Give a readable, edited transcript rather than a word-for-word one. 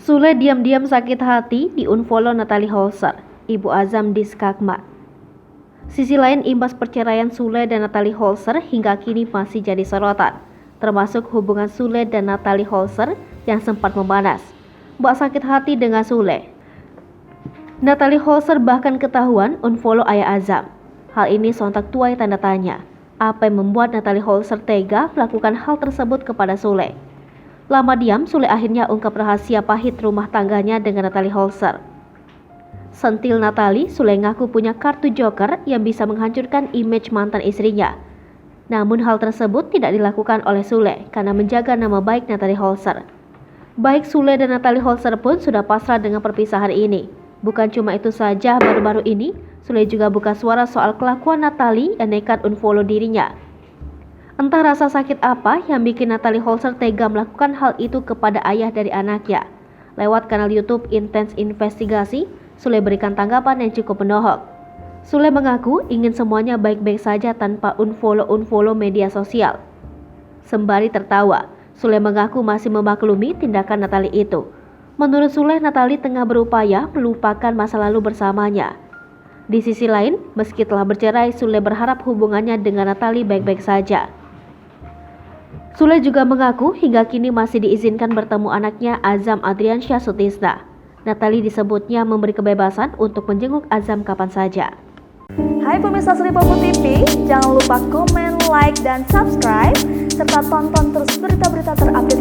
Sule diam-diam sakit hati di-unfollow Natalie Holzer, Ibu Azam di Skagmat. Sisi lain, imbas perceraian Sule dan Natalie Holzer hingga kini masih jadi sorotan, termasuk hubungan Sule dan Natalie Holzer yang sempat memanas. Mbak sakit hati dengan Sule. Natalie Holzer bahkan ketahuan unfollow ayah Azam. Hal ini sontak tuai tanda tanya. Apa yang membuat Natalie Holzer tega melakukan hal tersebut kepada Sule? Lama diam, Sule akhirnya ungkap rahasia pahit rumah tangganya dengan Natalie Holzer. Sentil Natalie, Sule ngaku punya kartu joker yang bisa menghancurkan image mantan istrinya. Namun hal tersebut tidak dilakukan oleh Sule karena menjaga nama baik Natalie Holzer. Baik Sule dan Natalie Holzer pun sudah pasrah dengan perpisahan ini. Bukan cuma itu saja, baru-baru ini Sule juga buka suara soal kelakuan Natalie yang nekat unfollow dirinya. Entah rasa sakit apa yang bikin Natalie Holzer tega melakukan hal itu kepada ayah dari anaknya. Lewat kanal YouTube Intens Investigasi, Sule berikan tanggapan yang cukup menohok. Sule mengaku ingin semuanya baik-baik saja tanpa unfollow media sosial. Sembari tertawa, Sule mengaku masih memaklumi tindakan Natalie itu. Menurut Sule, Natalie tengah berupaya melupakan masa lalu bersamanya. Di sisi lain, meski telah bercerai, Sule berharap hubungannya dengan Natalie baik-baik saja. Sule juga mengaku hingga kini masih diizinkan bertemu anaknya Azam Adriansyah Sutisna. Natalie disebutnya memberi kebebasan untuk menjenguk Azam kapan saja. Hai pemirsa Sri Popo TV, jangan lupa komen, like, dan subscribe, serta tonton terus berita-berita terupdate